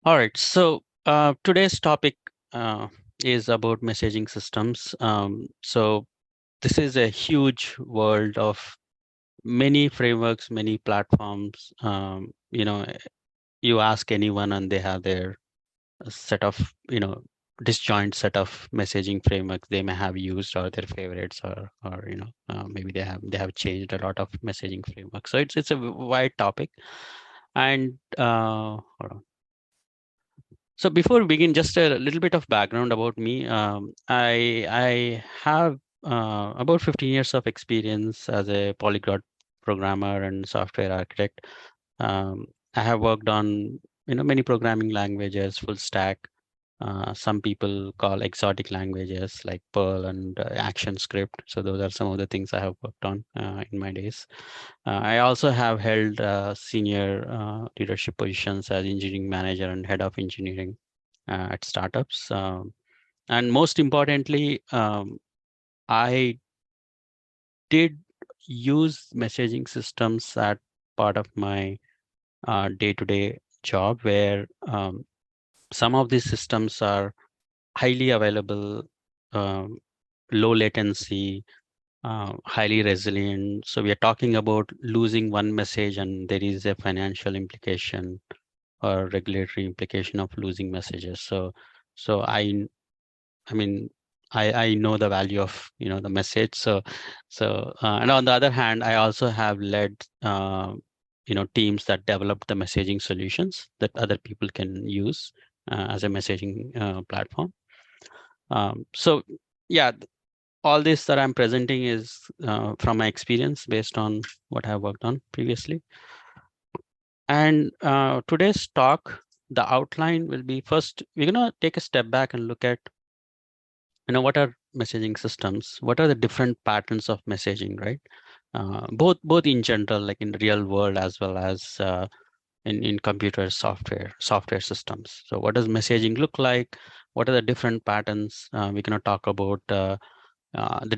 All right. So today's topic is about messaging systems. So this is a huge world of many frameworks, many platforms. You ask anyone and they have their set of, disjoint set of messaging frameworks they may have used or their favorites or maybe they have changed a lot of messaging frameworks. So it's a wide topic. And hold on. So before we begin, just a little bit of background about me. I have about 15 years of experience as a polyglot programmer and software architect. I have worked on many programming languages, full stack. Some people call exotic languages like Perl and ActionScript. So those are some of the things I have worked on in my days. I also have held senior leadership positions as engineering manager and head of engineering at startups. And most importantly, I did use messaging systems at part of my day-to-day job, where some of these systems are highly available, um, low latency, highly resilient. So we are talking about losing one message and there is a financial implication or regulatory implication of losing messages. So I mean, I know the value of the message. So and on the other hand, I also have led teams that develop the messaging solutions that other people can use as a messaging platform. So yeah, all this that I'm presenting is from my experience based on what I've worked on previously. And today's talk, the outline will be first, we're gonna take a step back and look at what are messaging systems, what are the different patterns of messaging, right? Both in general, like in the real world, as well as in computer software systems. So what does messaging look like? What are the different patterns? We're going to talk about the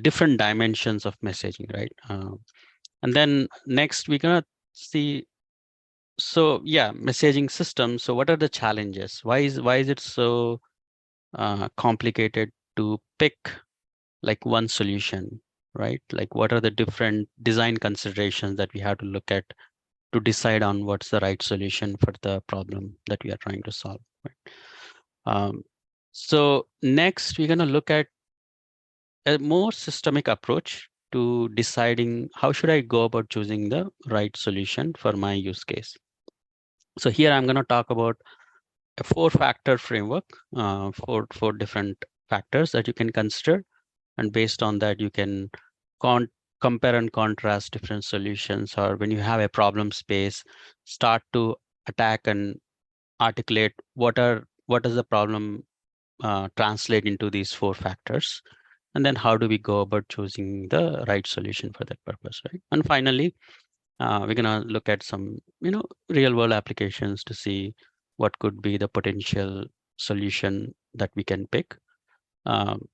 different dimensions of messaging, right? And then next we're going to see, so yeah, messaging systems. So what are the challenges? Why is it so complicated to pick like one solution, right? Like what are the different design considerations that we have to look at to decide on what's the right solution for the problem that we are trying to solve, right? So next we're going to look at a more systemic approach to deciding how should I go about choosing the right solution for my use case. So here I'm going to talk about a four-factor framework, four different factors that you can consider, and based on that you can con compare and contrast different solutions, or when you have a problem space, start to attack and articulate what does the problem translate into these four factors, and then how do we go about choosing the right solution for that purpose, right? And finally, we're gonna look at some real world applications to see what could be the potential solution that we can pick. Um,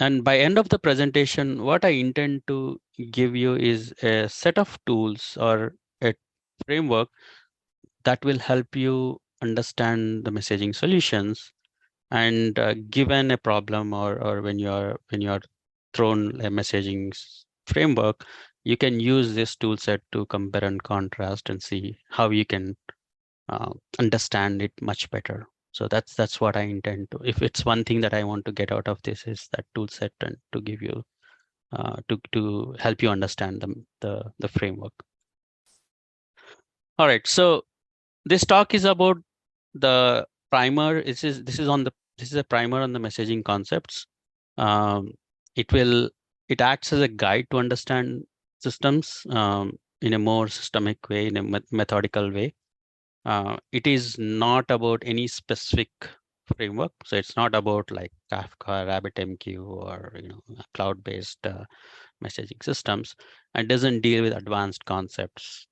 and by end of the presentation, what I intend to give you is a set of tools or a framework that will help you understand the messaging solutions. And given a problem, or when you're thrown a messaging framework, you can use this tool set to compare and contrast and see how you can understand it much better. So that's what I intend to. If it's one thing that I want to get out of this, is that tool set and to give you to help you understand the framework. All right. So this talk is about the primer. This is a primer on the messaging concepts. Um, it will it acts as a guide to understand systems in a more systemic way, in a methodical way. It is not about any specific framework. So it's not about like Kafka, RabbitMQ, or cloud-based messaging systems, and doesn't deal with advanced concepts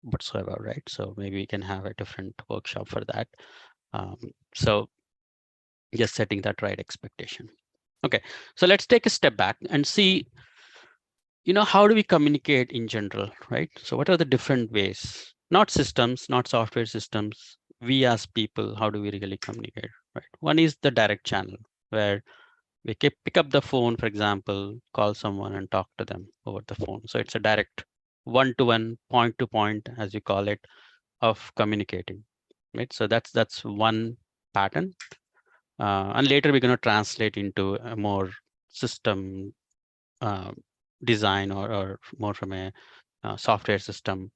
whatsoever, right? So maybe we can have a different workshop for that. Um, so just setting that right expectation. Okay, so let's take a step back and see, how do we communicate in general, right? So what are the different ways, not systems, not software systems, we as people, how do we really communicate, right? One is the direct channel where we pick up the phone, for example, call someone and talk to them over the phone. So it's a direct one-to-one, point-to-point, as you call it, of communicating, right? So that's one pattern. And later we're going to translate into a more system uh, design or more from a software system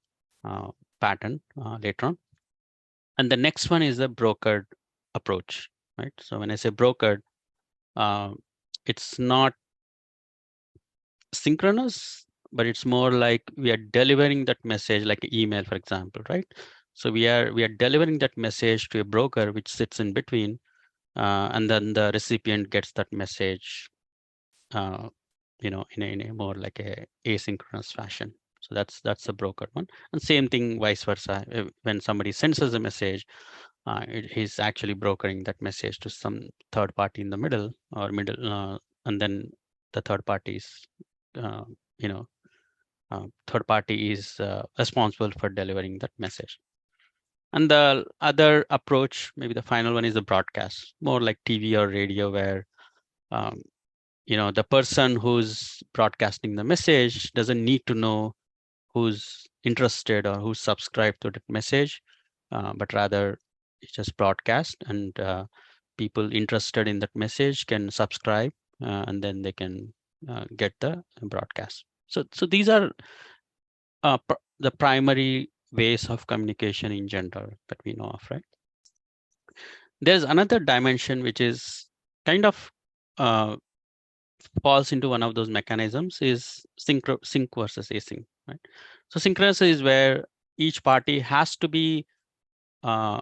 pattern later on. And the next one is a brokered approach, right? So when I say brokered, uh, it's not synchronous, but it's more like we are delivering that message like an email, for example, right? So we are delivering that message to a broker which sits in between, and then the recipient gets that message, uh, in a more like a asynchronous fashion. So that's a brokered one, and same thing vice versa. When somebody sends us a message, he's actually brokering that message to some third party in the middle, and then the third parties, uh, you know, third party is responsible for delivering that message. And the other approach, maybe the final one, is the broadcast, more like TV or radio, where um, the person who's broadcasting the message doesn't need to know who's interested or who's subscribed to that message, but rather it's just broadcast, and people interested in that message can subscribe, and then they can get the broadcast. So these are the primary ways of communication in general that we know of, right? There's another dimension which is kind of uh, falls into one of those mechanisms, is sync versus async, right? So synchronous is where each party has to be uh,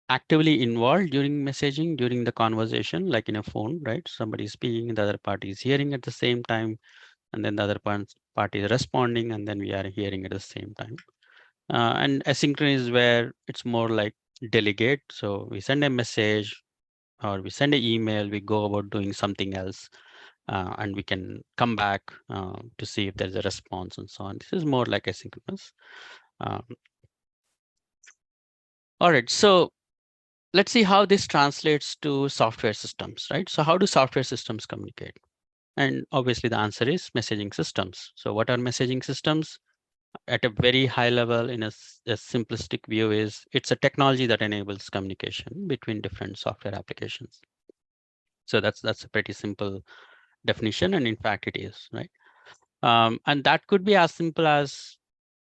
actively involved during messaging, during the conversation, like in a phone, right? Somebody is speaking, the other party is hearing at the same time, and then the other party is responding, and then we are hearing at the same time. And asynchronous is where it's more like delegate. So we send a message or we send an email, we go about doing something else, and we can come back to see if there's a response and so on. This is more like asynchronous. Um, all right, so let's see how this translates to software systems, right? So how do software systems communicate? And obviously the answer is messaging systems. So what are messaging systems? At a very high level, in a simplistic view, is it's a technology that enables communication between different software applications. So that's a pretty simple definition, and in fact it is, right? And that could be as simple as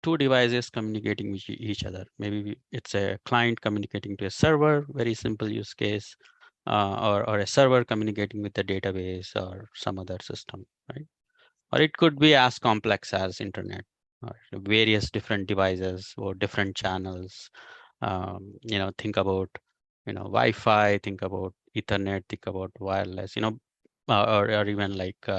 two devices communicating with each other. Maybe it's a client communicating to a server, very simple use case, or a server communicating with the database or some other system, right? Or it could be as complex as internet, or various different devices or different channels. Think about, Wi-Fi, think about Ethernet, think about wireless, or even like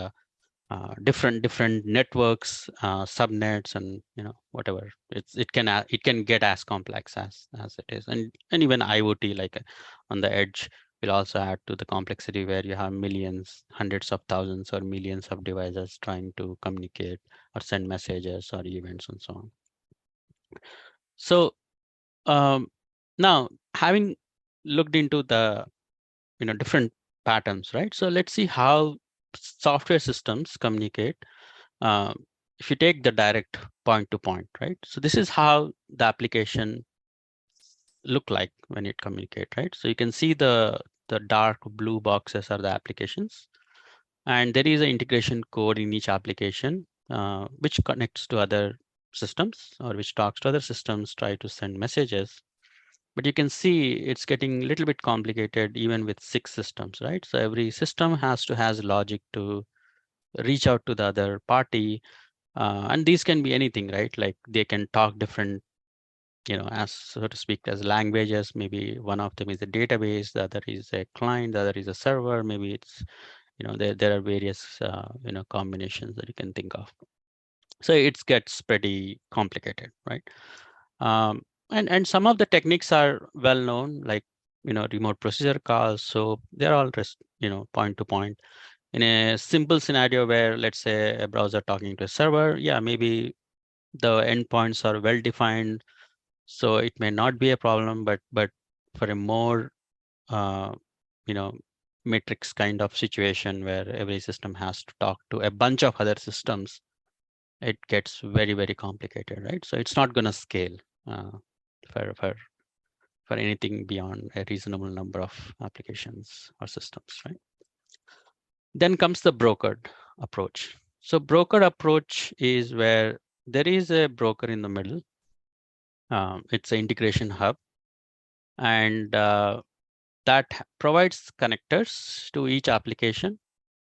different networks, subnets, and whatever. It can get as complex as it is, and even IoT, like on the edge, will also add to the complexity, where you have millions, hundreds of thousands, or millions of devices trying to communicate or send messages or events and so on. So um, now, having looked into the different patterns, right? So let's see how software systems communicate. um, if you take the direct point to point, right? So this is how the application look like when it communicate, right? So you can see the dark blue boxes are the applications, and there is an integration code in each application, which connects to other systems or which talks to other systems, try to send messages. But you can see it's getting a little bit complicated even with 6 systems, right? So every system has logic to reach out to the other party. And these can be anything, right? Like they can talk different, as so to speak, as languages. Maybe one of them is a database, the other is a client, the other is a server. Maybe it's, there are various, combinations that you can think of. So it gets pretty complicated, right? And some of the techniques are well known, like, remote procedure calls. So they're all just, point to point. In a simple scenario where, let's say, a browser talking to a server, yeah, maybe the endpoints are well defined, so it may not be a problem. But for a more you know matrix kind of situation where every system has to talk to a bunch of other systems, it gets very complicated, right? So it's not going to scale uh, for for for anything beyond a reasonable number of applications or systems, right? Then comes the brokered approach. So brokered approach is where there is a broker in the middle. It's an integration hub, and that provides connectors to each application,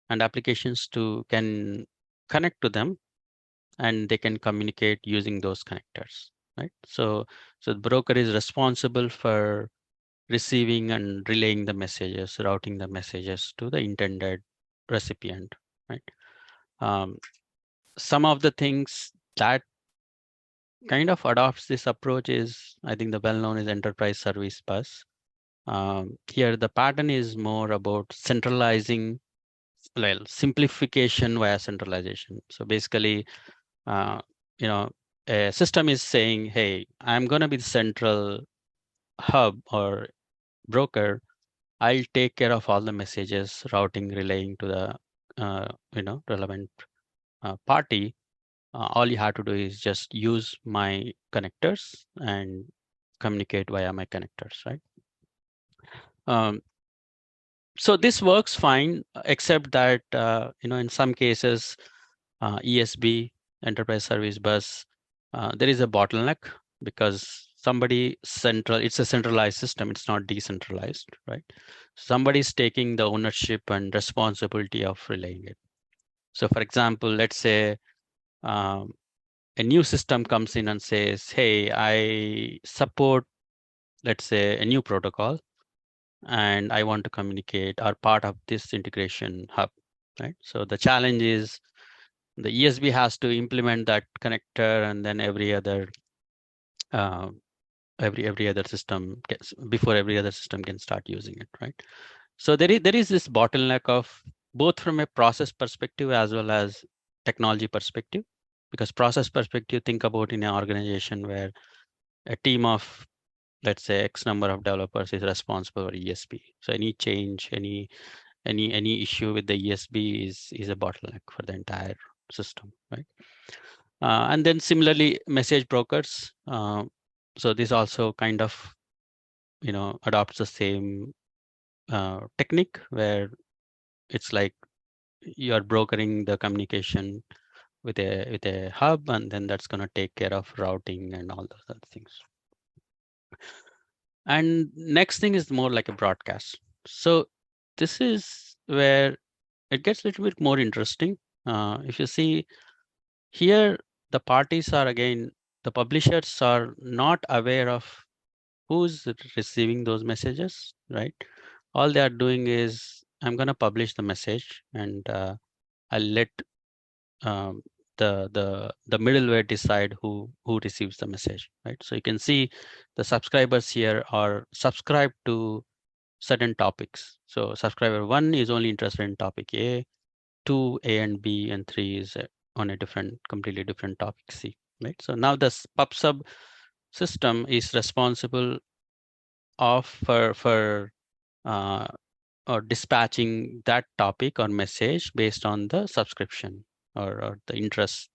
and applications to can connect to them, and they can communicate using those connectors, right? So the broker is responsible for receiving and relaying the messages, routing the messages to the intended recipient, right? Um, some of the things that kind of adopts this approach is, I think the well-known is enterprise service bus. Here, the pattern is more about centralizing, well, simplification via centralization. So basically, uh, you know, a system is saying, hey, I'm going to be the central hub or broker. I'll take care of all the messages, routing, relaying to the relevant party. All you have to do is just use my connectors and communicate via my connectors, right? Um, so this works fine, except that in some cases, ESB, Enterprise Service Bus, there is a bottleneck because it's a centralized system, it's not decentralized, right? Somebody's taking the ownership and responsibility of relaying it. So for example, let's say um, a new system comes in and says, hey, I support, let's say, a new protocol, and I want to communicate or part of this integration hub, right? So the challenge is the ESB has to implement that connector, and then uh, every other system before every other system can start using it, right? So there is this bottleneck of both from a process perspective as well as technology perspective. Because process perspective, think about in an organization where a team of, let's say, X number of developers is responsible for ESB. So any change, any issue with the ESB is a bottleneck for the entire system, right? And then similarly, message brokers. So this also kind of adopts the same technique where it's like you are brokering the communication with a hub, and then that's going to take care of routing and all those other things. And next thing is more like a broadcast. So this is where it gets a little bit more interesting. If you see here, the parties are, again, the publishers are not aware of who's receiving those messages, right? All they are doing is, I'm going to publish the message, and I'll let um, the middleware decide who receives the message, right? So you can see the subscribers here are subscribed to certain topics. So subscriber 1 is only interested in topic A, 2 A and B, and 3 is on a completely different topic C, right? So now the PubSub system is responsible of for uh, or dispatching that topic or message based on the subscription or the interest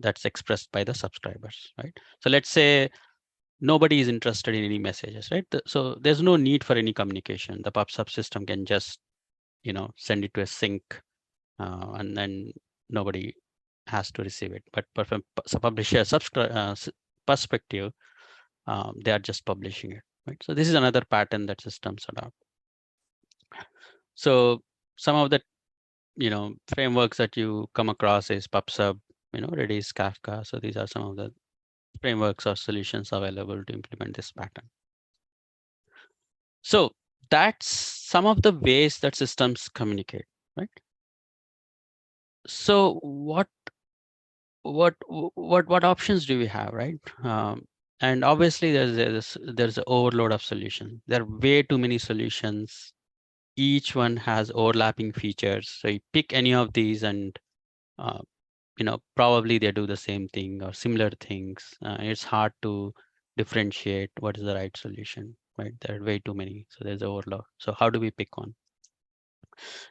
that's expressed by the subscribers, right? So let's say nobody is interested in any messages, right? So there's no need for any communication. The PubSub system can just send it to a sync, and then nobody has to receive it. But from publisher perspective, they are just publishing it, right? So this is another pattern that systems adopt. So some of the frameworks that you come across is PubSub, Redis, Kafka. So these are some of the frameworks or solutions available to implement this pattern. So that's some of the ways that systems communicate, right? So what options do we have, right? And obviously there's an overload of solutions. There are way too many solutions. Each one has overlapping features. So you pick any of these, and uh, probably they do the same thing or similar things. It's hard to differentiate what is the right solution. right? There are way too many, so there's overload. So how do we pick one?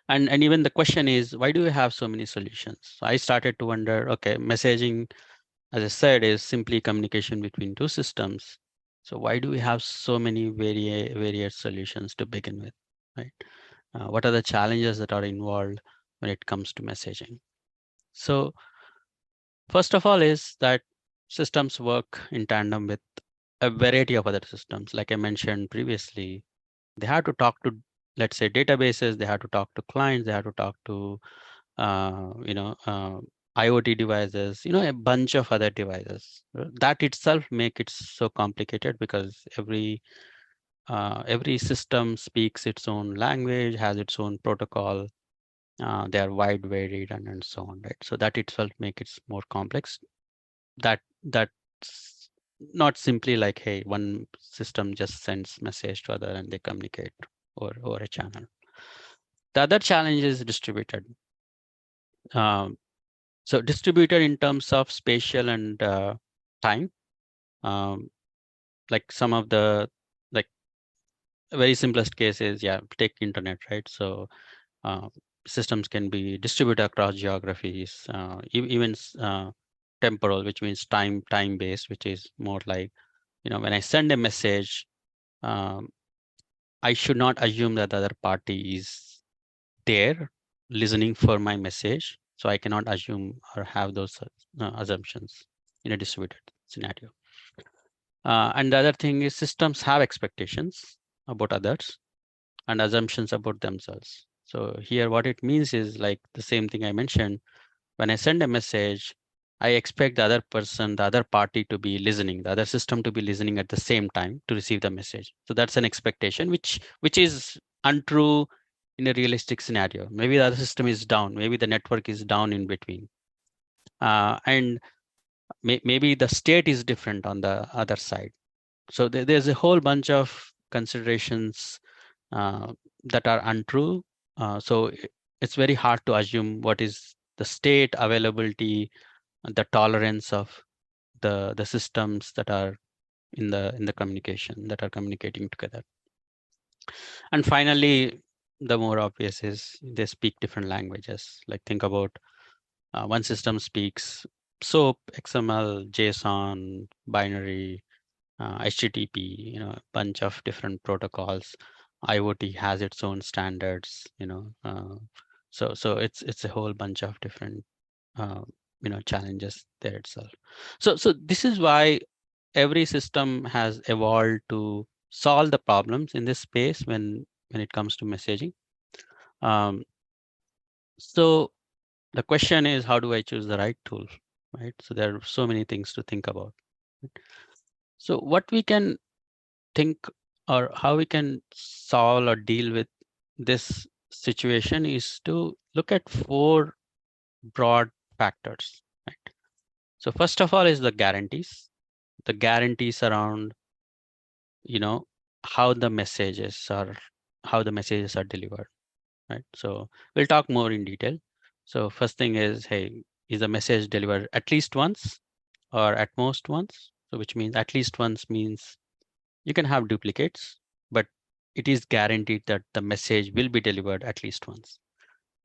And even the question is, why do we have so many solutions? So I started to wonder, okay, messaging, as I said, is simply communication between two systems. So why do we have so many various solutions to begin with, right? What are the challenges that are involved when it comes to messaging? So first of all is that systems work in tandem with a variety of other systems. Like I mentioned previously, they have to talk to, let's say, databases, they have to talk to clients, they have to talk to uh, you know, uh, IoT devices, a bunch of other devices. That itself make it so complicated because every system speaks its own language, has its own protocol. They are wide varied and so on, right? So that itself make it more complex. That's not simply like, hey, one system just sends message to other and they communicate over a channel. The other challenge is distributed. Um, So distributed in terms of spatial and time. Um, like some of the like very simplest cases, yeah, take internet, right? So uh, systems can be distributed across geographies, even temporal, which means time based, which is more like, when I send a message, um, I should not assume that the other party is there listening for my message. So I cannot assume or have those assumptions in a distributed scenario. And the other thing is systems have expectations about others and assumptions about themselves. So here what it means is like the same thing I mentioned. When I send a message, I expect the other person, the other party to be listening, the other system to be listening at the same time to receive the message. So that's an expectation which is untrue in a realistic scenario. Maybe the other system is down, maybe the network is down in between. And maybe the state is different on the other side. So there's a whole bunch of considerations uh, that are untrue. So it's very hard to assume what is the state, availability, the tolerance of the systems that are in the communication, that are communicating together. And finally, the more obvious is they speak different languages. Like think about one system speaks SOAP, XML, JSON, binary, HTTP, a bunch of different protocols. IoT has its own standards, so it's a whole bunch of different uh, challenges there itself. So this is why every system has evolved to solve the problems in this space when it comes to messaging. Um, so the question is, how do I choose the right tool, right? So there are so many things to think about. So what we can think or how we can solve or deal with this situation is to look at four broad factors, right? So first of all is the guarantees around, you know, how the messages are, how the messages are delivered, right? So we'll talk more in detail. So first thing is, hey, is the message delivered at least once or at most once? So which means at least once means you can have duplicates, but it is guaranteed that the message will be delivered at least once,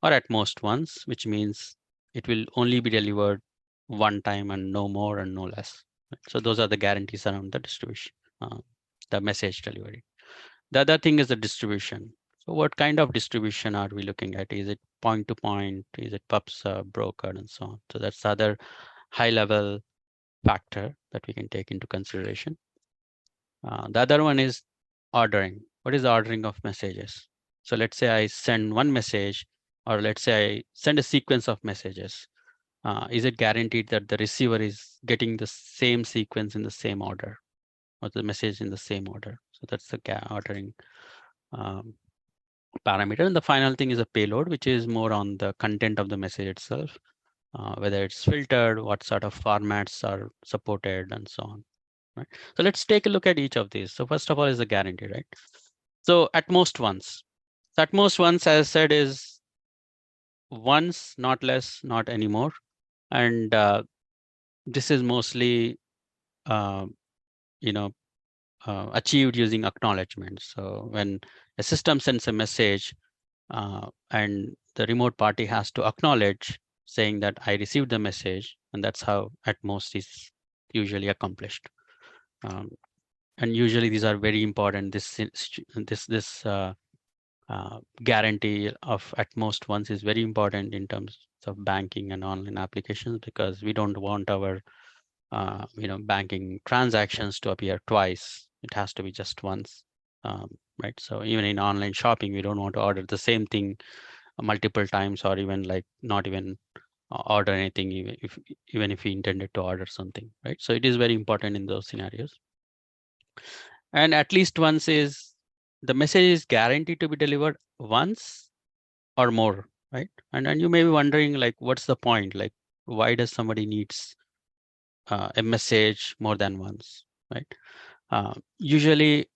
or at most once, which means it will only be delivered one time and no more and no less. So those are the guarantees around the distribution, the message delivery. The other thing is the distribution. So what kind of distribution are we looking at? Is it point to point? Is it PubSub, brokered, and so on? So that's the other high level factor that we can take into consideration. The other one is ordering. What is the ordering of messages? So let's say I send one message, or let's say I send a sequence of messages. Is it guaranteed that the receiver is getting the same sequence in the same order, or the message in the same order? So that's the ordering um, parameter. And the final thing is a payload, which is more on the content of the message itself, whether it's filtered, what sort of formats are supported, and so on. Right. So let's take a look at each of these. So first of all is the guarantee, right? So at most once. So at most once, as I said, is once, not less, not anymore. And this is mostly, uh, you know, achieved using acknowledgements. So when a system sends a message and the remote party has to acknowledge saying that I received the message, and that's how at most is usually accomplished. Um, and usually these are very important. This guarantee of at most once is very important in terms of banking and online applications, because we don't want our banking transactions to appear twice. It has to be just once, um, right? So even in online shopping, we don't want to order the same thing multiple times, or even like not even order anything, even if we intended to order something, right? So it is very important in those scenarios. And at least once is the message is guaranteed to be delivered once or more, right? And you may be wondering, like, what's the point? Like, why does somebody needs a message more than once, right? Usually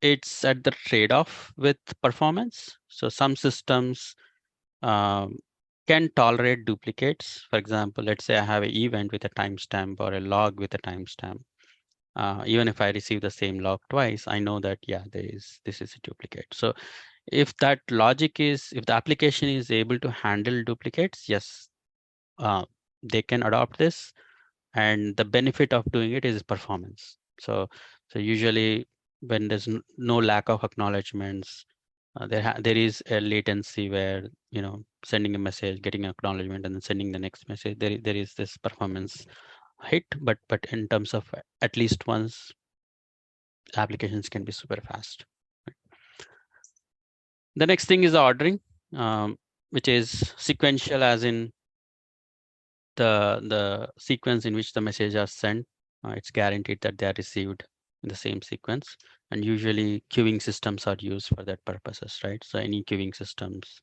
it's at the trade-off with performance. So some systems um, can tolerate duplicates. For example, let's say I have an event with a timestamp or a log with a timestamp. Even if I receive the same log twice, I know that, yeah, this is a duplicate. So if if the application is able to handle duplicates, yes, uh, they can adopt this. And the benefit of doing it is performance. So usually when there's no lack of acknowledgements, there is a latency where, sending a message, getting acknowledgement, and then sending the next message. There is this performance hit, but in terms of at least once, applications can be super fast. The next thing is the ordering, which is sequential, as in the sequence in which the messages are sent. It's guaranteed that they are received in the same sequence. And usually queuing systems are used for that purposes, right? So any queuing systems,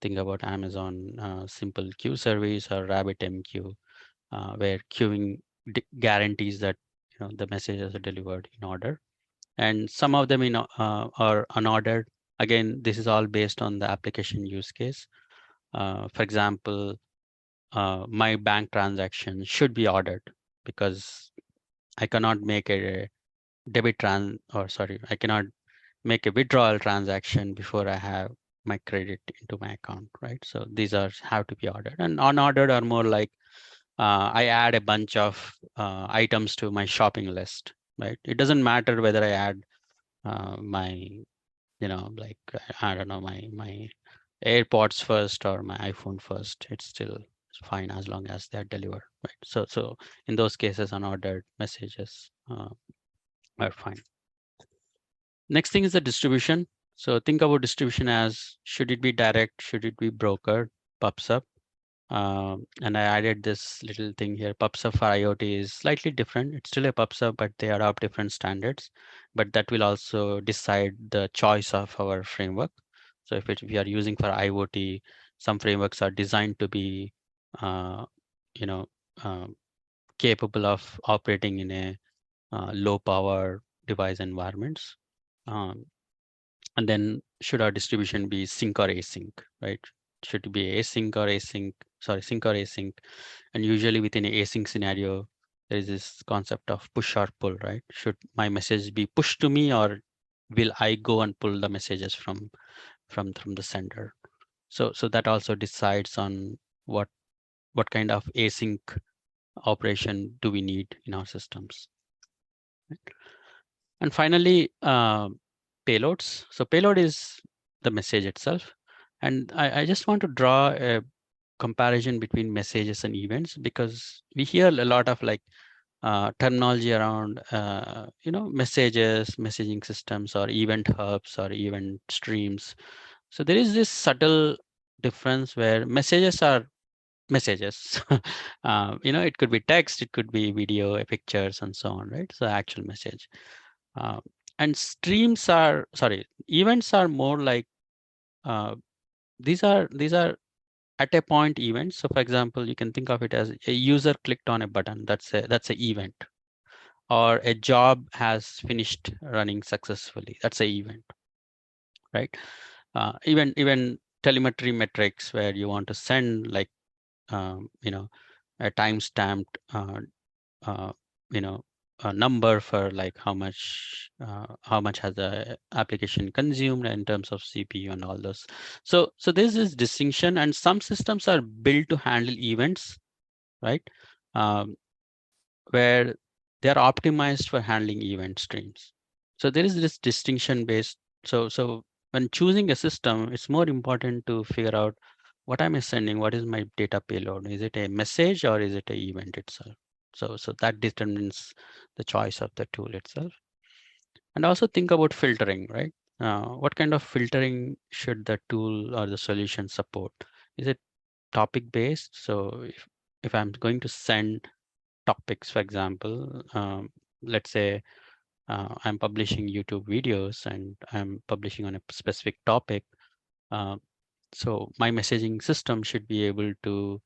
think about Amazon simple queue service or RabbitMQ, where queuing guarantees that the messages are delivered in order. And some of them are unordered. Again, this is all based on the application use case. For example, my bank transaction should be ordered, because I cannot make a I cannot make a withdrawal transaction before I have my credit into my account, right? So these have to be ordered, and unordered are more like I add a bunch of items to my shopping list, right? It doesn't matter whether I add my, like, I don't know, my AirPods first or my iPhone first. It's still fine as long as they're delivered, right? So in those cases, unordered messages are fine. Next thing is the distribution. So think about distribution as, should it be direct? Should it be brokered? PubSub. And I added this little thing here. PubSub for IoT is slightly different. It's still a PubSub, but they adopt different standards. But that will also decide the choice of our framework. So if we are using for IoT, some frameworks are designed to be, uh, you know, uh, capable of operating in a low power device environments. Um, and then should our distribution be sync or async, right? Should it be async or async? Sorry, sync or async. And usually within an async scenario, there is this concept of push or pull, right? Should my message be pushed to me, or will I go and pull the messages from the sender? So that also decides on what kind of async operation do we need in our systems. And finally, payloads. So payload is the message itself. And I just want to draw a comparison between messages and events, because we hear a lot of like terminology around messages, messaging systems, or event hubs, or event streams. So there is this subtle difference where messages are messages. It could be text, it could be video, pictures, and so on, right? So actual message. uh, and events are more like, uh, these are at a point events. So for example, you can think of it as a user clicked on a button. That's an event. Or a job has finished running successfully. That's an event, right? Even telemetry metrics, where you want to send like a time stamped uh, a number for like how much has the application consumed in terms of CPU and all those. So there's this distinction, and some systems are built to handle events, right? Um, where they are optimized for handling event streams. So there is this distinction based. So when choosing a system, it's more important to figure out what am I sending, what is my data payload? Is it a message or is it an event itself? So that determines the choice of the tool itself. And also think about filtering, right? What kind of filtering should the tool or the solution support? Is it topic based? So if I'm going to send topics, for example, let's say I'm publishing YouTube videos and I'm publishing on a specific topic. Uh, so my messaging system should be able to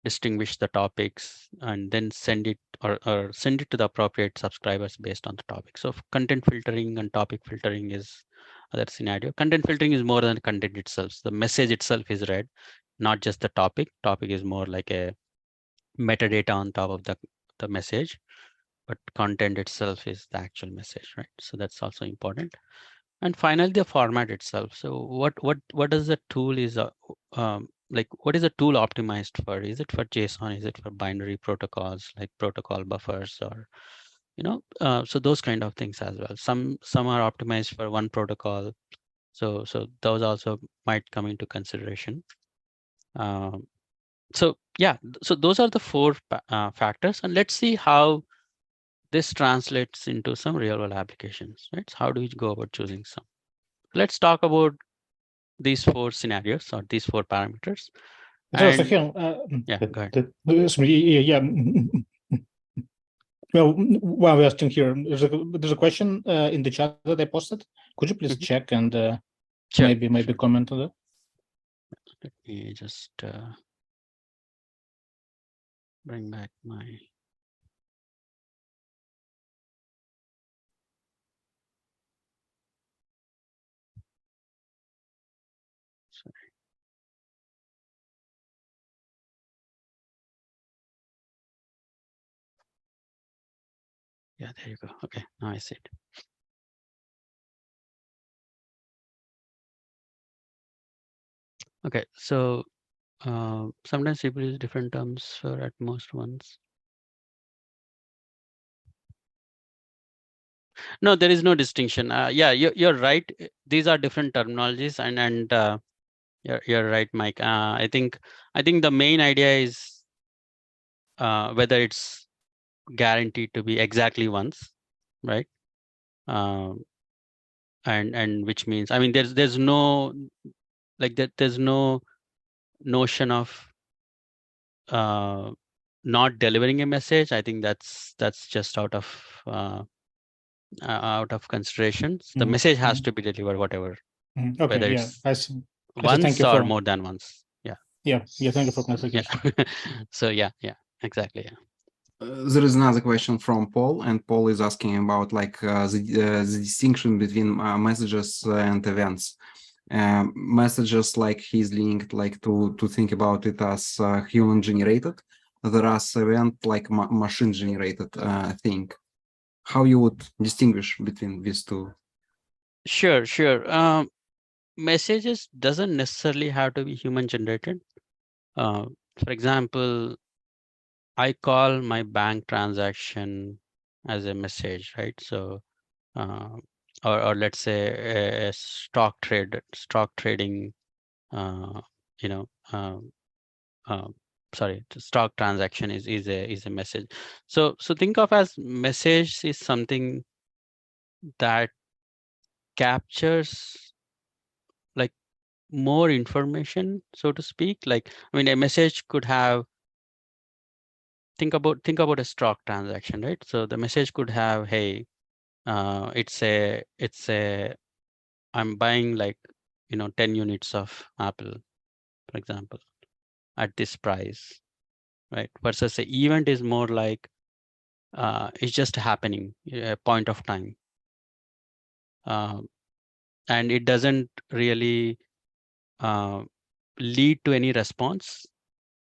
distinguish the topics and then send it or send it to the appropriate subscribers based on the topic. So content filtering and topic filtering is other scenario. Content filtering is more than content itself. The message itself is read, not just the topic. Topic is more like a metadata on top of the message, but content itself is the actual message, right? So that's also important. And finally, the format itself. So what does the tool is like? What is the tool optimized for? Is it for JSON? Is it for binary protocols like protocol buffers, or so those kind of things as well. Some are optimized for one protocol. So those also might come into consideration. Um, so yeah, so those are the four factors, and let's see how this translates into some real world applications, right? So how do we go about choosing some? Let's talk about these four scenarios or these four parameters. So, And Suhail, yeah, go ahead. sorry, yeah. Well, while we're still here, there's a question in the chat that I posted. Could you please check and Sure. maybe comment on that? Let me just bring back my. Sorry. Yeah, there you go. Okay, now I see it. Okay, so sometimes people use different terms for at most ones. No, there is no distinction. Yeah, you're right. These are different terminologies, and you're right, Mike. I think the main idea is whether it's guaranteed to be exactly once, right? Um, and which means, I mean, there's no like that. There's no notion of not delivering a message. I think that's just out of considerations. The message has to be delivered, whatever, Okay, whether yeah, it's I see. Thank once you or for more than once. Yeah. thank you for Yeah. clarification. So yeah, exactly. Yeah. There is another question from Paul, and Paul is asking about like the distinction between messages and events. Messages, like he's linked like to think about it as human generated, whereas event like machine generated thing. How you would distinguish between these two? Sure. Messages doesn't necessarily have to be human generated. For example, I call my bank transaction as a message, right? So, uh, or let's say a stock trading, uh, you know, uh, sorry, the stock transaction is a message. So think of as message is something that captures like more information, so to speak. Like, I mean, a message could have, think about a stock transaction, right? So the message could have, hey, it's a I'm buying like 10 units of Apple, for example, at this price, right? Versus the event is more like it's just happening, a point of time, um, and it doesn't really uh, lead to any response,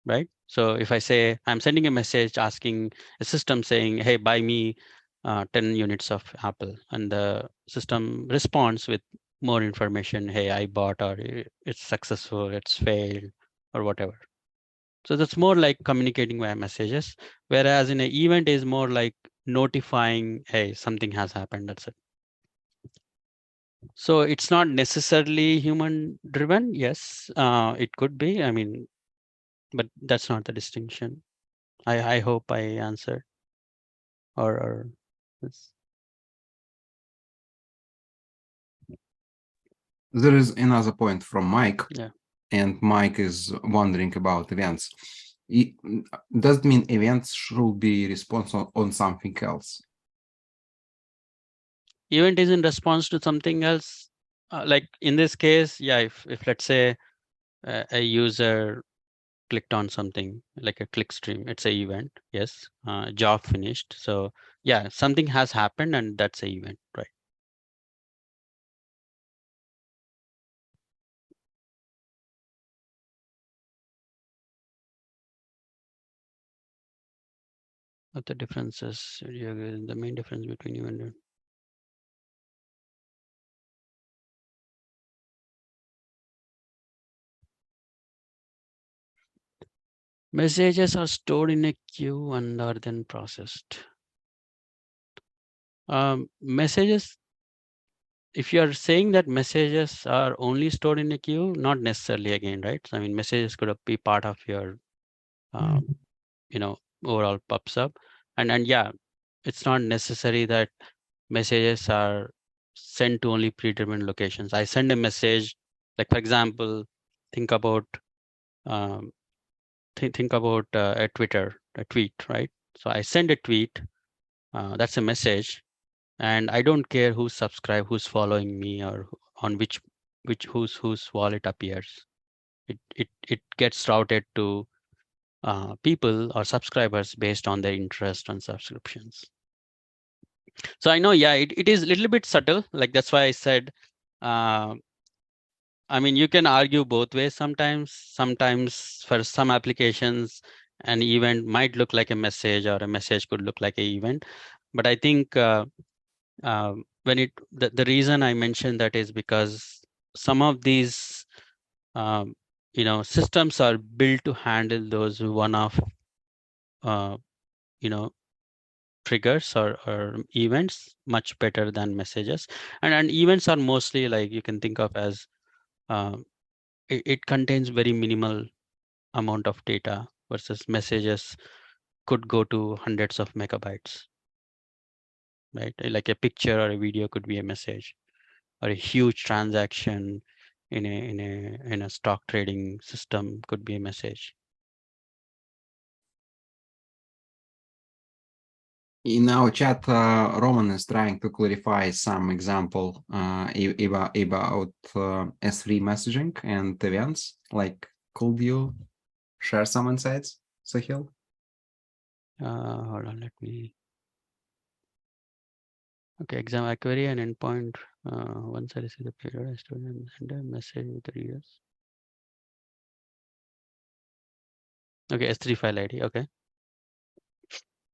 right? So if I say I'm sending a message asking a system saying, hey, buy me 10 units of apple, and the system responds with more information. Hey, I bought, or it's successful, it's failed, or whatever. So that's more like communicating via messages, whereas in an event is more like notifying, hey, something has happened. That's it. So it's not necessarily human driven. Yes, it could be. I mean, but that's not the distinction. I hope I answered. Or yes. There is another point from Mike, Yeah. and Mike is wondering about events. It does it mean events should be responsible on something else? Event is in response to something else. Like in this case, yeah, if let's say a user clicked on something like a click stream, it's a event. Yes, job finished. So yeah, something has happened, and that's a event, right? What the differences? The main difference between event and messages are stored in a queue and are then processed. Messages, if you are saying that messages are only stored in a queue, not necessarily again, right? I mean, messages could be part of your, you know, overall PubSub. And yeah, it's not necessary that messages are sent to only predetermined locations. I send a message, like for example, think about um, think about a tweet, right? So I send a tweet, that's a message, and I don't care who's subscribed, who's following me, or on which whose wallet appears. It gets routed to people or subscribers based on their interest and subscriptions. So I know, yeah, it is a little bit subtle. Like that's why I said, uh, I mean, you can argue both ways sometimes. Sometimes for some applications, an event might look like a message, or a message could look like an event. But I think when the reason I mentioned that is because some of these um, systems are built to handle those one-off uh, you know triggers or events much better than messages. And events are mostly, like, you can think of as um, it contains very minimal amount of data, versus messages could go to hundreds of megabytes, right? Like a picture or a video could be a message, or a huge transaction in a stock trading system could be a message. In our chat, Roman is trying to clarify some example about S3 messaging and events. Like, could you share some insights, Suhail? Hold on, let me. Okay, exam I query an endpoint. Once I receive the payload, I store and send a message with the readers. Okay, S3 file ID. Okay.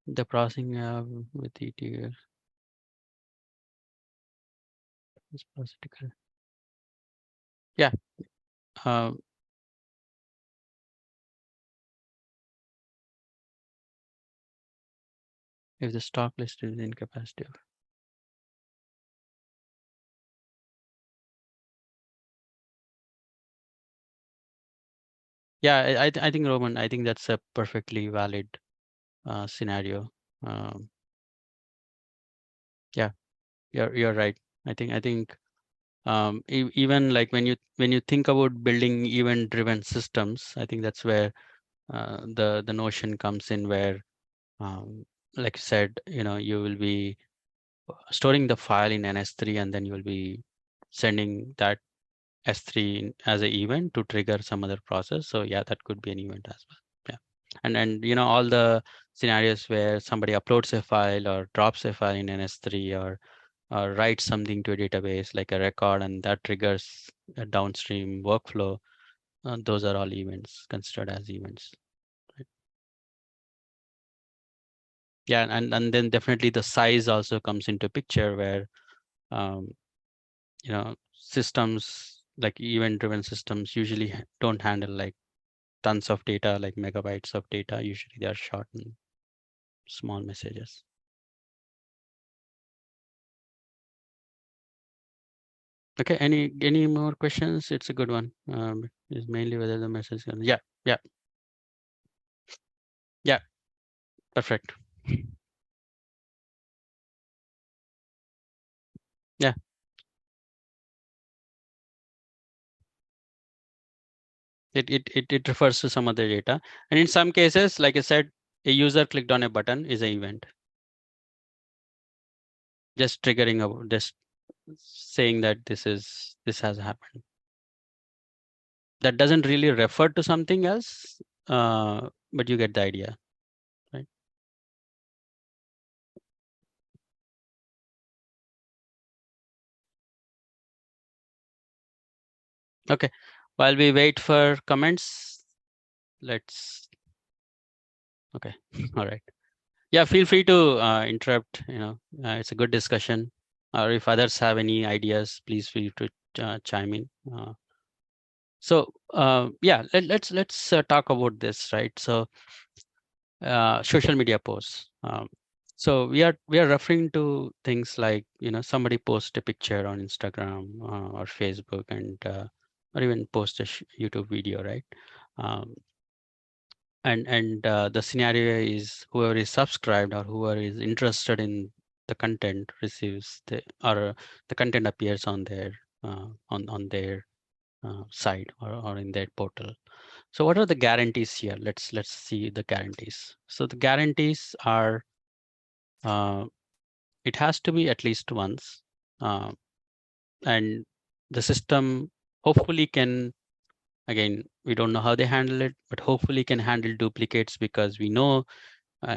The processing with ETL. Yeah. Um, if the stock list is incapacitated. Yeah, I think, Roman, I think that's a perfectly valid scenario. Um, yeah, you're right. I think even like when you think about building event driven systems, I think that's where the notion comes in, where um, like you said, you will be storing the file in an S3, and then you will be sending that S3 as an event to trigger some other process. So yeah, that could be an event as well. Yeah. And all the scenarios where somebody uploads a file or drops a file in an S3, or writes something to a database like a record, and that triggers a downstream workflow, those are all events, considered as events. Right? Yeah, and then definitely the size also comes into picture where um, systems like event-driven systems usually don't handle like tons of data, like megabytes of data. Usually they are short and small messages. Okay, any more questions? It's a good one. Is mainly whether the message can, yeah, perfect. Yeah, it refers to some other data. And in some cases, like I said, a user clicked on a button is an event. Just triggering just saying that this has happened. That doesn't really refer to something else, but you get the idea, right? Okay, while we wait for comments, let's, okay, all right. Yeah, feel free to interrupt, it's a good discussion. Or if others have any ideas, please feel free to chime in. Yeah, let's talk about this, right? So social media posts. So we are referring to things like somebody post a picture on Instagram or Facebook and or even post a YouTube video, right? Um, and the scenario is whoever is subscribed or whoever is interested in the content receives the content appears on their on their site or in their portal. So what are the guarantees here? Let's see the guarantees. So the guarantees are uh, it has to be at least once, uh, and the system hopefully can, again, we don't know how they handle it, but hopefully can handle duplicates because we know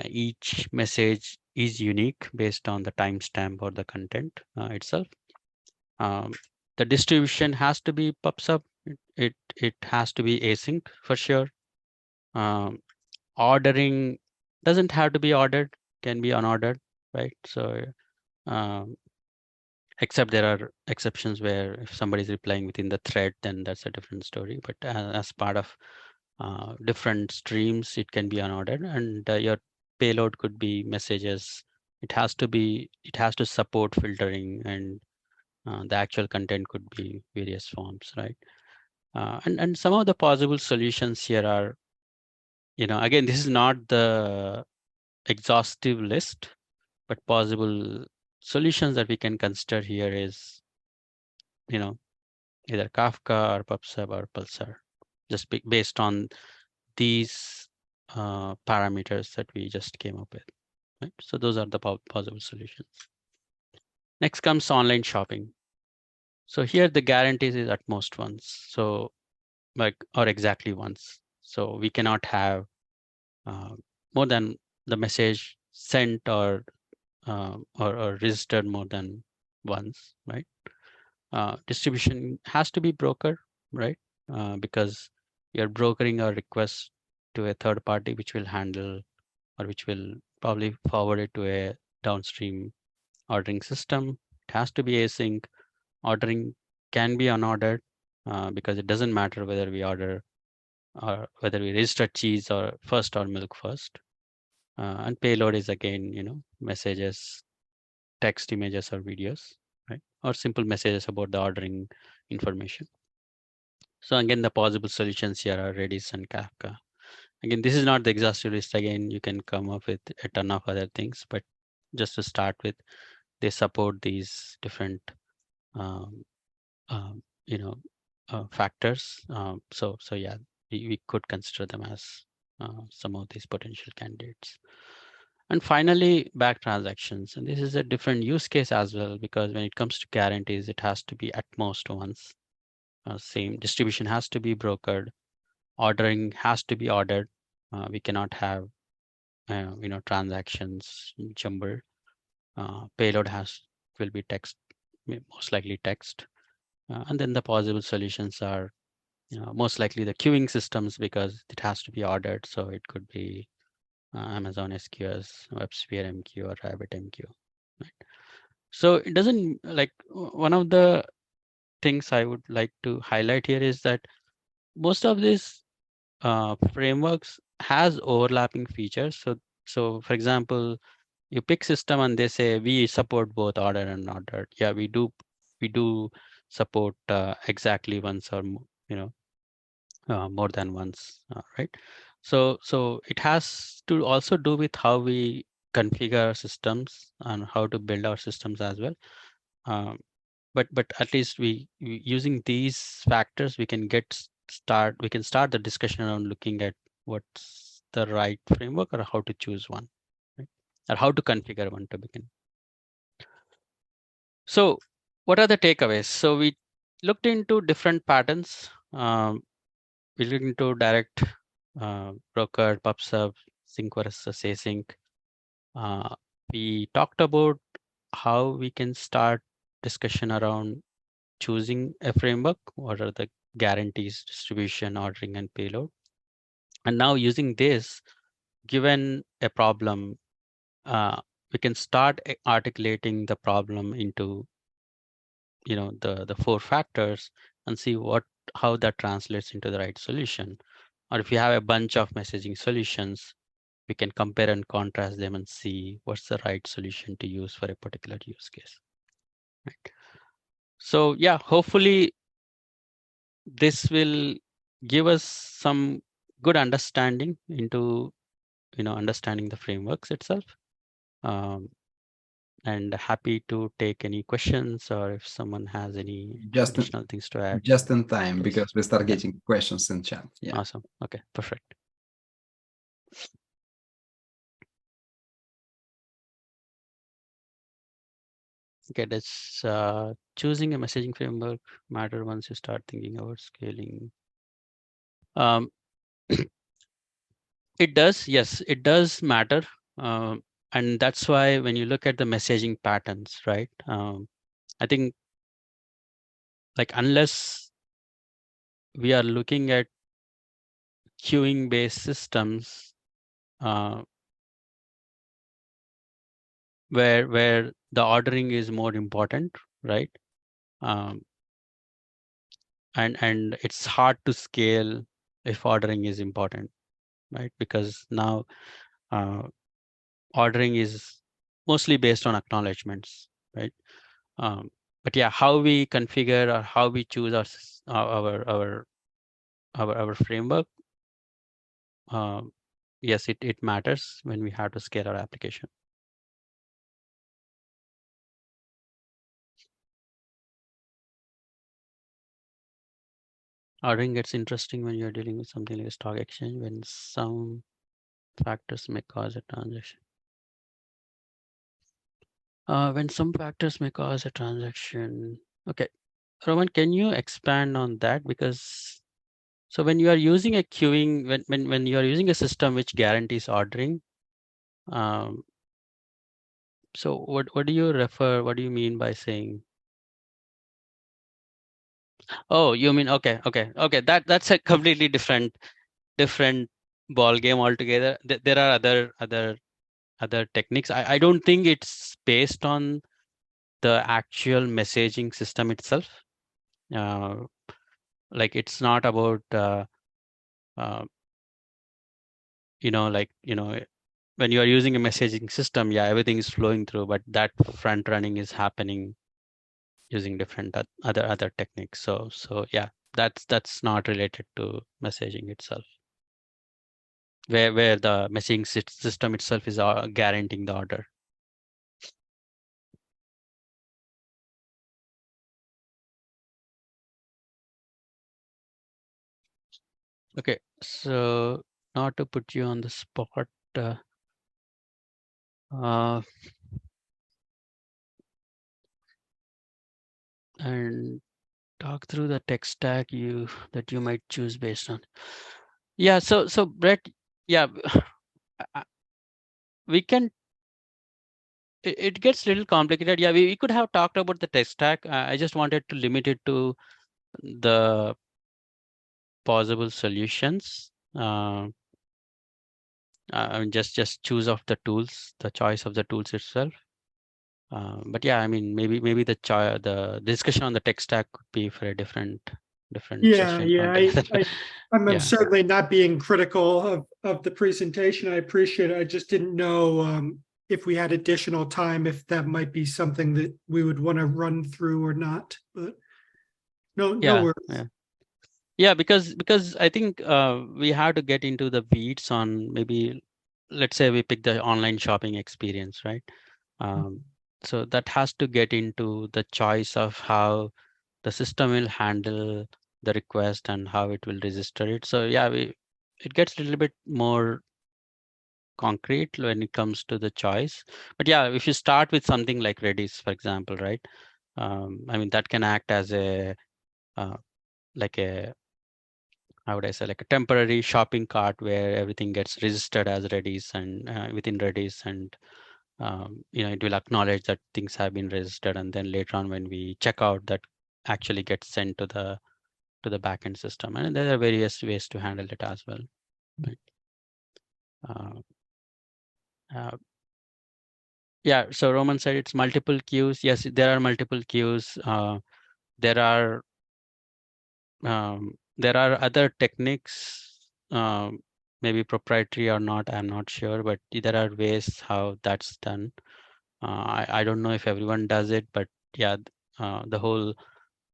each message is unique based on the timestamp or the content itself. Um, the distribution has to be pub/sub. It has to be async for sure. Um, ordering doesn't have to be ordered, can be unordered, right? So um, except there are exceptions where if somebody is replying within the thread, then that's a different story. But as part of different streams, it can be unordered, and your payload could be messages. It has to support filtering, and the actual content could be various forms, right? And some of the possible solutions here are, again, this is not the exhaustive list, but possible solutions that we can consider here is, you know, either Kafka or PubSub or Pulsar, just based on these parameters that we just came up with, right? So those are the possible solutions. Next comes online shopping. So here the guarantees is at most once. So like, or exactly once. So we cannot have uh, more than the message sent or registered more than once, right? Distribution has to be broker, right? Because you're brokering a request to a third party, which will handle or which will probably forward it to a downstream ordering system. It has to be async. Ordering can be unordered because it doesn't matter whether we order or whether we register cheese or first or milk first. And payload is again, messages, text, images, or videos, right? Or simple messages about the ordering information. So again, the possible solutions here are Redis and Kafka. Again, this is not the exhaustive list. Again, you can come up with a ton of other things, but just to start with, they support these different, um, um, you know, factors. So yeah, we could consider them as some of these potential candidates. And finally, back transactions. And this is a different use case as well, because when it comes to guarantees, it has to be at most once. Same distribution has to be brokered. Ordering has to be ordered. We cannot have, transactions jumbled. Payload will be text, most likely text. And then the possible solutions are most likely the queuing systems because it has to be ordered. So it could be Amazon SQS, WebSphere MQ, or RabbitMQ. Right? So it doesn't like one of the things I would like to highlight here is that most of these frameworks has overlapping features. So for example, you pick system and they say we support both ordered and ordered. Yeah, we do support exactly once or more than once, right? So it has to also do with how we configure our systems and how to build our systems as well. But at least using these factors we can start the discussion around looking at what's the right framework or how to choose one, right? Or how to configure one to begin. So what are the takeaways? So we looked into different patterns. We looked into direct, broker, PubSub, sync versus async. We talked about how we can start discussion around choosing a framework. What are the guarantees, distribution, ordering, and payload? And now using this, given a problem, we can start articulating the problem into the four factors and see how that translates into the right solution. Or if you have a bunch of messaging solutions, we can compare and contrast them and see what's the right solution to use for a particular use case. Right. So yeah, hopefully this will give us some good understanding into understanding the frameworks itself. Um, and happy to take any questions or if someone has any Just additional things to add. just in time, Please. because we start Yeah. getting questions in chat. Yeah. Awesome. Okay, perfect. Okay, that's choosing a messaging framework matter once you start thinking about scaling. Um, it does, yes, it does matter. And that's why when you look at the messaging patterns, right? I think like unless we are looking at queuing based systems, uh, where the ordering is more important, right? Um, and it's hard to scale if ordering is important, right? Because now uh, ordering is mostly based on acknowledgements, right? But yeah, how we configure or how we choose our framework, yes, it matters when we have to scale our application. Ordering gets interesting when you're dealing with something like a stock exchange, when some factors may cause a transaction. When some factors may cause a transaction. Okay, Roman, can you expand on that? Because so when you are using a queuing, when you are using a system which guarantees ordering, um, so what do you refer? What do you mean by saying? Oh, you mean okay. That's a completely different ball game altogether. There are other techniques. I don't think it's based on the actual messaging system itself. Uh, like it's not about uh, when you are using a messaging system, yeah, everything is flowing through, but that front running is happening using different other techniques. So yeah, that's not related to messaging itself, where the messaging system itself is guaranteeing the order. Okay, so not to put you on the spot, uh, and talk through the tech stack that you might choose based on. Yeah, so Brett, yeah, uh, we can. It gets a little complicated. Yeah, we could have talked about the tech stack. I just wanted to limit it to the possible solutions. I mean, just choose of the tools, the choice of the tools itself. But yeah, I mean, maybe the discussion on the tech stack could be for a different session altogether. I'm Yeah. certainly not being critical of the presentation. I appreciate it. I just didn't know if we had additional time, if that might be something that we would want to run through or not. But no Yeah, worries. yeah, because I think we have to get into the weeds on, maybe let's say we pick the online shopping experience, right? So that has to get into the choice of how the system will handle the request and how it will register it. So yeah, it gets a little bit more concrete when it comes to the choice. But yeah, if you start with something like Redis, for example, right? I mean, that can act as a like a, how would I say, like a temporary shopping cart where everything gets registered as Redis and within Redis, and it will acknowledge that things have been registered, and then later on when we check out, that actually gets sent to the backend system. And there are various ways to handle it as well. Right? Uh, uh, yeah, so Roman said it's multiple queues. Yes, there are multiple queues. There are other techniques, maybe proprietary or not, I'm not sure, but there are ways how that's done. I don't know if everyone does it, but yeah, the whole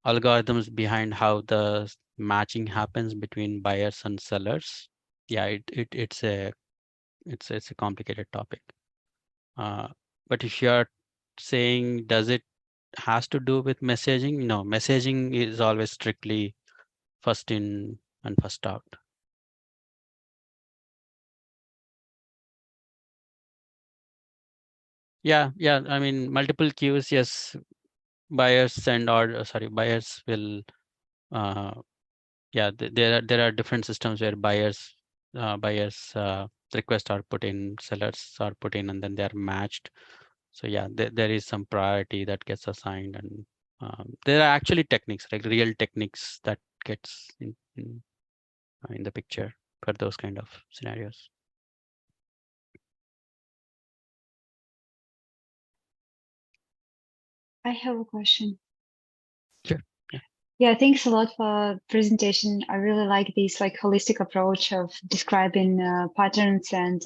algorithms behind how the matching happens between buyers and sellers. Yeah, it's a complicated topic. Uh, but if you are saying, does it has to do with messaging? No, messaging is always strictly first in and first out. Yeah, I mean, multiple queues, yes. Buyers will uh, there are different systems where buyers requests are put in, sellers are put in, and then they are matched. So yeah, there is some priority that gets assigned, and there are actually techniques, like real techniques, that gets in the picture for those kind of scenarios. I have a question. Sure. Yeah, thanks a lot for presentation. I really like this holistic approach of describing patterns and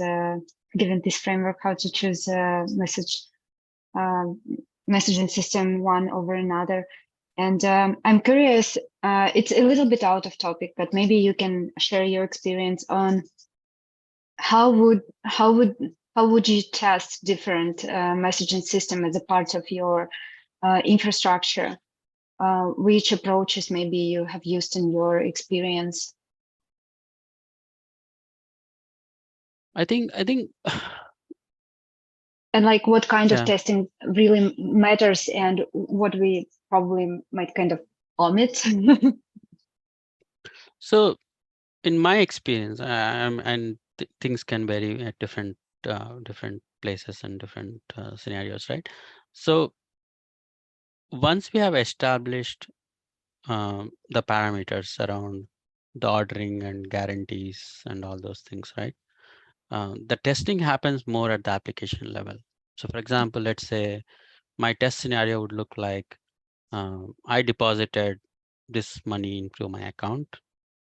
giving this framework how to choose messaging system one over another. And I'm curious, it's a little bit out of topic, but maybe you can share your experience on how would you test different messaging system as a part of your infrastructure? Which approaches maybe you have used in your experience? I think And what kind yeah. of testing really matters and what we probably might kind of omit? So in my experience, things can vary at different places and different scenarios, right? So once we have established the parameters around the ordering and guarantees and all those things, right? The testing happens more at the application level. So for example, let's say my test scenario would look like, I deposited this money into my account,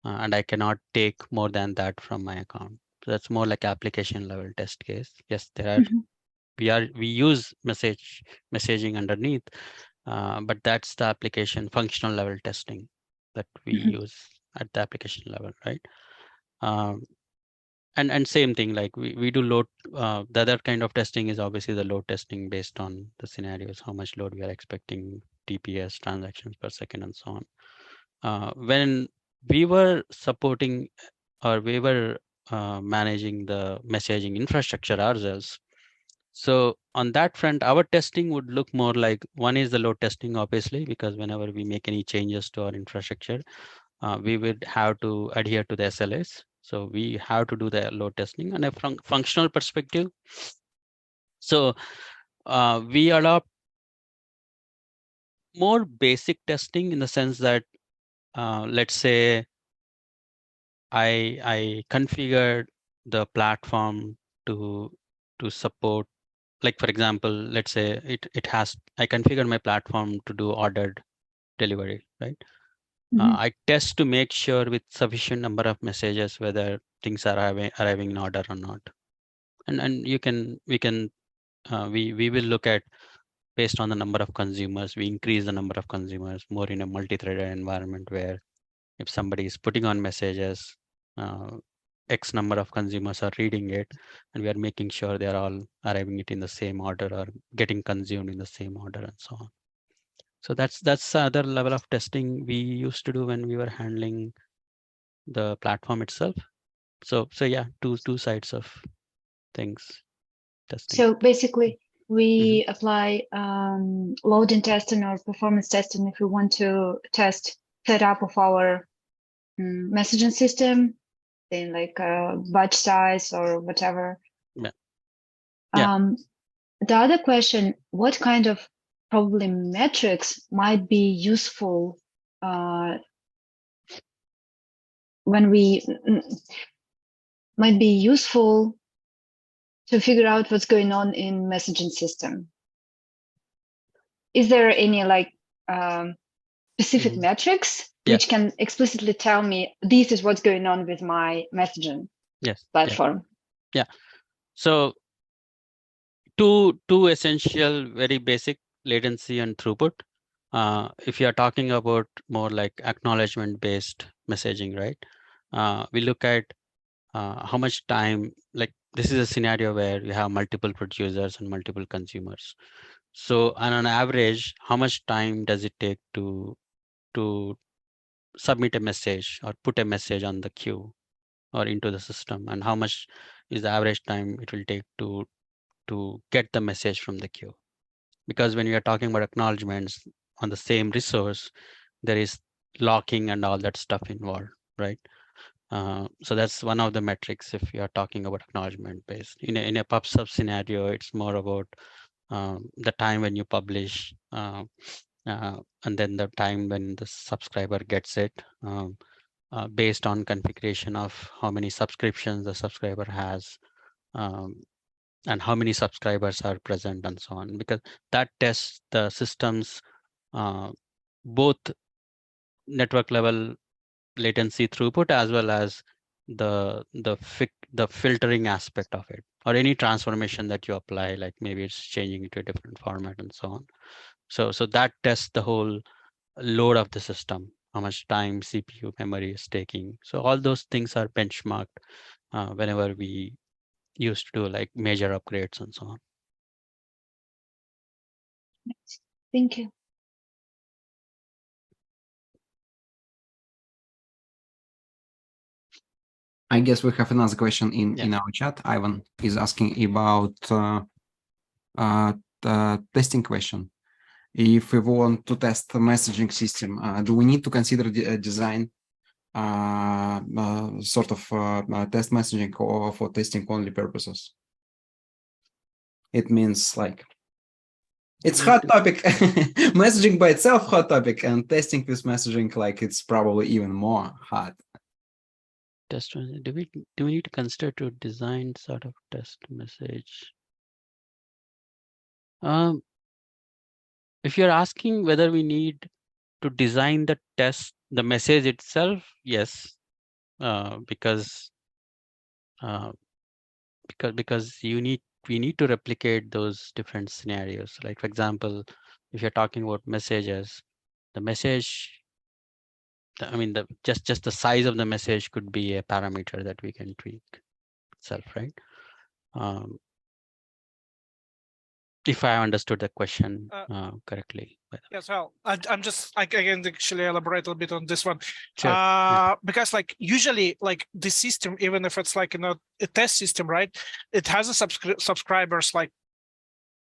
and I cannot take more than that from my account. So that's more like application level test case. Yes, there are we use messaging underneath, but that's the application functional level testing that we use at the application level, right? Um, and same thing, like we do load. The other kind of testing is obviously the load testing based on the scenarios, how much load we are expecting, TPS, transactions per second, and so on. When we were supporting, or we were managing the messaging infrastructure ourselves, so on that front, our testing would look more like, one is the load testing, obviously, because whenever we make any changes to our infrastructure, we would have to adhere to the SLAs. So we have to do the load testing. And from functional perspective, so we adopt more basic testing in the sense that, let's say I configured the platform to support, like for example, let's say I configure my platform to do ordered delivery, right? I test to make sure with sufficient number of messages whether things are arriving in order or not. And we will look at, based on the number of consumers, we increase the number of consumers more in a multi-threaded environment where if somebody is putting on messages, X number of consumers are reading it, and we are making sure they are all arriving it in the same order or getting consumed in the same order and so on. So that's the other level of testing we used to do when we were handling the platform itself. So yeah, two sides of things testing. So basically, we apply loading testing or performance testing if we want to test setup of our messaging system, then like batch size or whatever. Yeah. The other question, what kind of probably metrics might be useful to figure out what's going on in messaging system? Is there any like specific metrics which can explicitly tell me this is what's going on with my messaging platform? Yeah. So two essential, very basic: latency and throughput. If you are talking about more like acknowledgement-based messaging, right? We look at how much time, like this is a scenario where you have multiple producers and multiple consumers. So on an average, how much time does it take to submit a message or put a message on the queue or into the system, and how much is the average time it will take to get the message from the queue? Because when we are talking about acknowledgements on the same resource, there is locking and all that stuff involved, right? So that's one of the metrics if you are talking about acknowledgement based. In a pub/sub scenario, it's more about the time when you publish, and then the time when the subscriber gets it, based on configuration of how many subscriptions the subscriber has, and how many subscribers are present and so on, because that tests the system's both network level latency throughput as well as the filtering aspect of it, or any transformation that you apply, like maybe it's changing it to a different format and so on. So that tests the whole load of the system, how much time CPU memory is taking. So all those things are benchmarked whenever we used to do like major upgrades and so on. Thank you. I guess we have another question in our chat. Ivan is asking about the testing question. If we want to test the messaging system, do we need to consider the design sort of test messaging or for testing only purposes? It means like it's hot topic. Messaging by itself hot topic, and testing with messaging, like it's probably even more hot. Test. Do we need to consider to design sort of test message? If you're asking whether we need to design the message itself, yes, because we need to replicate those different scenarios. Like for example, if you're talking about messages, the message, I mean, just the size of the message could be a parameter that we can tweak itself, right? If I understood the question correctly. Yes, well, I'm just, I can actually elaborate a little bit on this one. Sure. Because like usually like the system, even if it's like a test system, right? It has a subscribers like,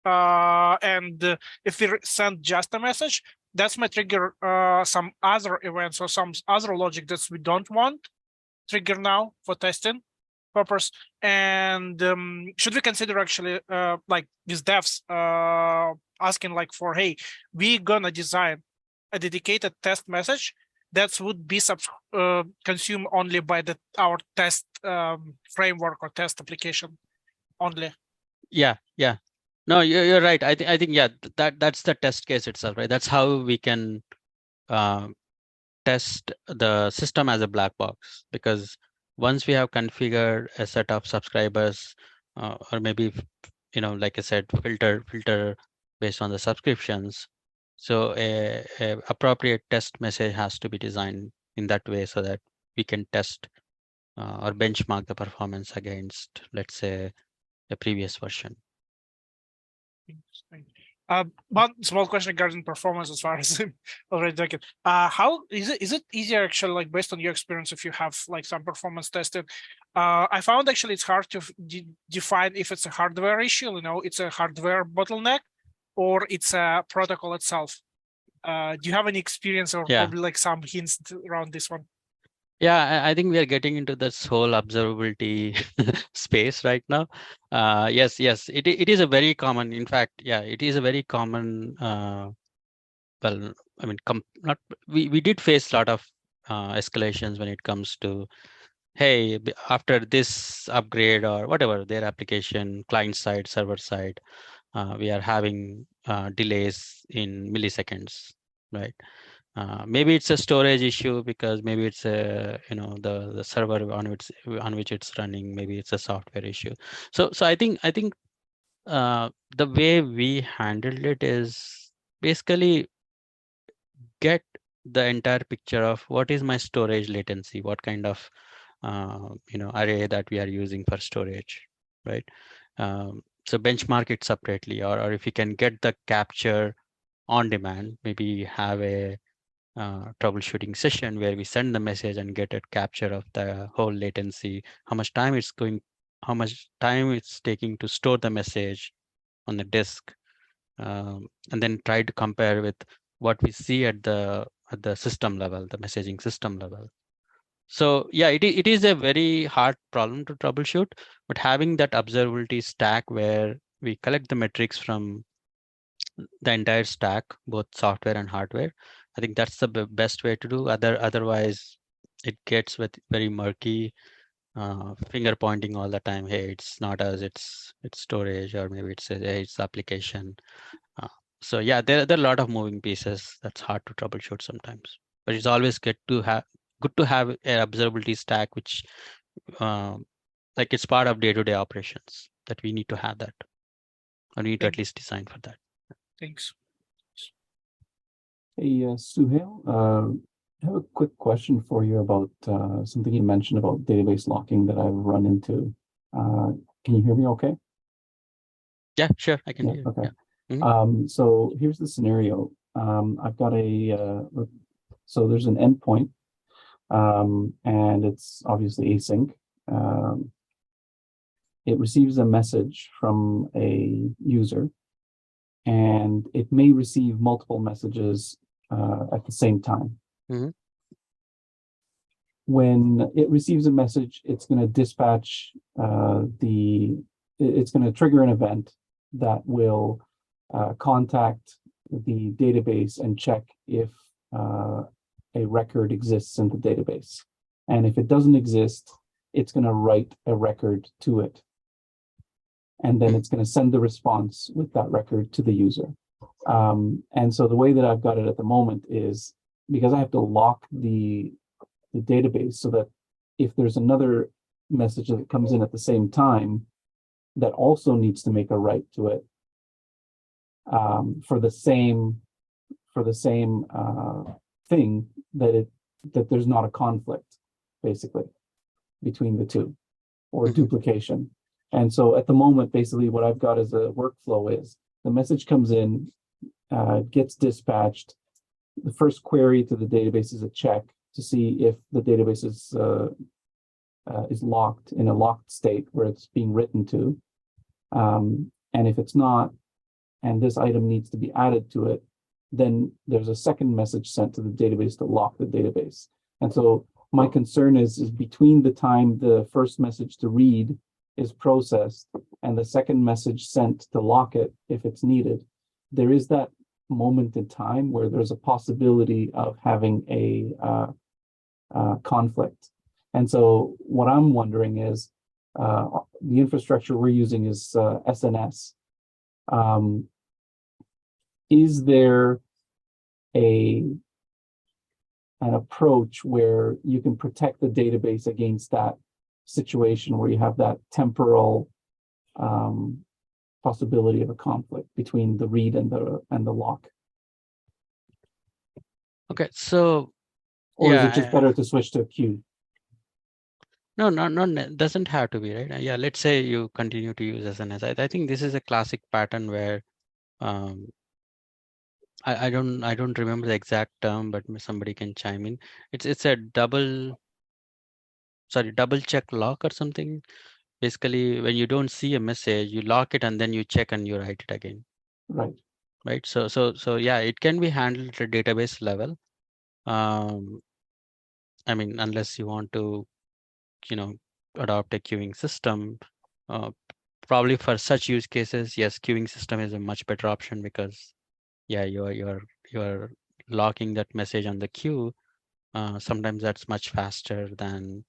and if we send just a message, that's might trigger some other events or some other logic that we don't want trigger now for testing purpose. And should we consider actually like these devs asking like for, hey, we're gonna design a dedicated test message that would be consumed only by our test framework or test application only. Yeah. No, you're right. I think yeah, that's the test case itself, right? That's how we can test the system as a black box, because once we have configured a set of subscribers, or maybe, like I said, filter based on the subscriptions. So a appropriate test message has to be designed in that way so that we can test or benchmark the performance against, let's say, the previous version. One small question regarding performance, as far as I'm already talking. How is it easier actually, like based on your experience, if you have like some performance tested? I found actually it's hard to define if it's a hardware issue, it's a hardware bottleneck, or it's a protocol itself. Do you have any experience or probably like some hints around this one? Yeah, I think we are getting into this whole observability space right now. Yes, it is a very common. In fact, yeah, it is a very common. Well, I mean, not we did face a lot of escalations when it comes to, hey, after this upgrade or whatever, their application client side, server side, we are having delays in milliseconds, right? Maybe it's a storage issue because maybe it's a the server on which it's running. Maybe it's a software issue. So I think the way we handled it is basically get the entire picture of what is my storage latency, what kind of array that we are using for storage, right? So benchmark it separately, or if you can get the capture on demand, maybe have a troubleshooting session where we send the message and get a capture of the whole latency, how much time it's taking to store the message on the disk, and then try to compare with what we see at the system level, the messaging system level. So yeah, it is a very hard problem to troubleshoot, but having that observability stack where we collect the metrics from the entire stack, both software and hardware, I think that's the best way to do. Otherwise, it gets very murky, finger pointing all the time. Hey, it's not us, it's storage, or maybe it's application. So yeah, there are a lot of moving pieces. That's hard to troubleshoot sometimes. But it's always good to have an observability stack, which like it's part of day-to-day operations, that we need to have that, or we need to at least design for that. Thanks. Hey, Suhail, I have a quick question for you about something you mentioned about database locking that I've run into. Can you hear me okay? Yeah, sure, I can hear you. Okay. Yeah. So here's the scenario. I've got so there's an endpoint, and it's obviously async. It receives a message from a user, and it may receive multiple messages at the same time. Mm-hmm. When it receives a message, it's going to dispatch it's going to trigger an event that will contact the database and check if a record exists in the database. And if it doesn't exist, it's going to write a record to it. And then it's going to send the response with that record to the user. And so the way that I've got it at the moment is, because I have to lock the database so that if there's another message that comes in at the same time that also needs to make a write to it, for the same thing, that there's not a conflict basically between the two, or duplication. And so at the moment, basically what I've got as a workflow is the message comes in, gets dispatched. The first query to the database is a check to see if the database is locked, in a locked state where it's being written to. And if it's not, and this item needs to be added to it, then there's a second message sent to the database to lock the database. And so my concern is between the time the first message to read is processed and the second message sent to lock it if it's needed, there is that moment in time where there's a possibility of having a conflict. And so what I'm wondering is, the infrastructure we're using is SNS. Is there an approach where you can protect the database against that situation where you have that temporal possibility of a conflict between the read and the lock? Okay, so Or is yeah, it just better to switch to a queue? no, doesn't have to be, right? Yeah, let's say you continue to use SNS. I think this is a classic pattern where I don't remember the exact term, but somebody can chime in. It's a double check lock or something. Basically, when you don't see a message, you lock it and then you check and you write it again. Right. Right. So yeah, it can be handled at a database level. I mean, unless you want to, adopt a queuing system. Probably for such use cases, yes, queuing system is a much better option because, yeah, you're locking that message on the queue. Sometimes that's much faster than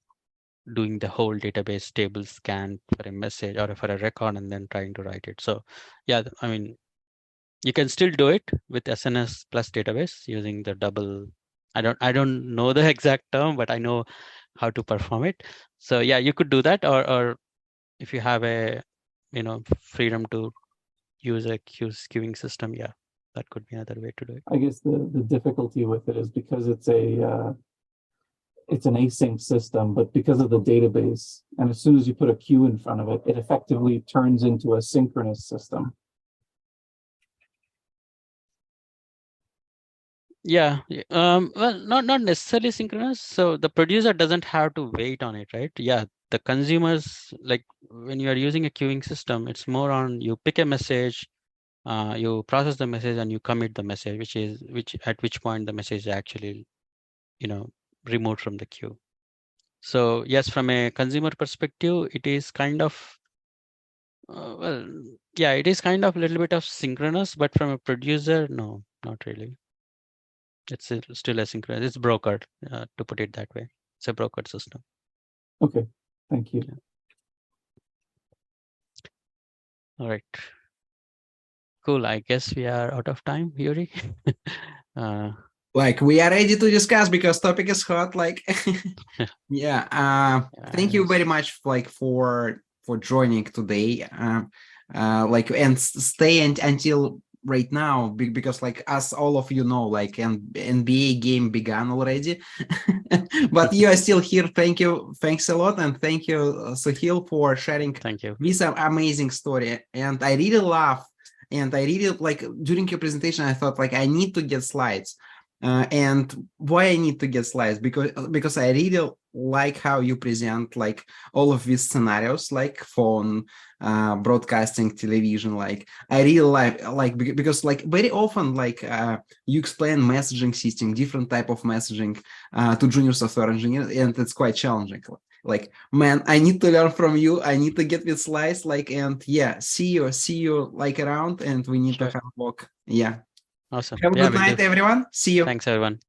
doing the whole database table scan for a message or for a record and then trying to write it. So, yeah, I mean, you can still do it with SNS plus database using the double. I don't know the exact term, but I know how to perform it. So yeah, you could do that, or if you have a freedom to use a queuing system, yeah, that could be another way to do it. I guess the difficulty with it is because it's an async system, but because of the database, and as soon as you put a queue in front of it, it effectively turns into a synchronous system. Yeah. Well, not necessarily synchronous. So the producer doesn't have to wait on it, right? Yeah. The consumers, like when you are using a queuing system, it's more on you pick a message, you process the message and you commit the message, at which point the message is actually, removed from the queue. So yes, from a consumer perspective, it is kind of, it is kind of a little bit of synchronous, but from a producer, no, not really. It's still asynchronous. It's brokered, to put it that way. It's a brokered system. Okay, thank you. Yeah. All right. Cool. I guess we are out of time, Yuri. Like we are ready to discuss because topic is hot. Like, yeah. Thank you very much, like for joining today. Like and stay until right now because like as all of you know, like an NBA game began already, but you are still here. Thanks a lot, and thank you, Suhail, for sharing this amazing story. And I really love. And I really like during your presentation, I thought like I need to get slides. And why I need to get slides because I really like how you present like all of these scenarios, like phone, broadcasting, television. Like I really like because like very often like you explain messaging system, different type of messaging to junior software engineers, and it's quite challenging. Like, man, I need to learn from you. I need to get with slides. Like, and yeah, see you like around, and we need to have a walk. Yeah. Awesome. Have a good night, everyone. See you. Thanks, everyone.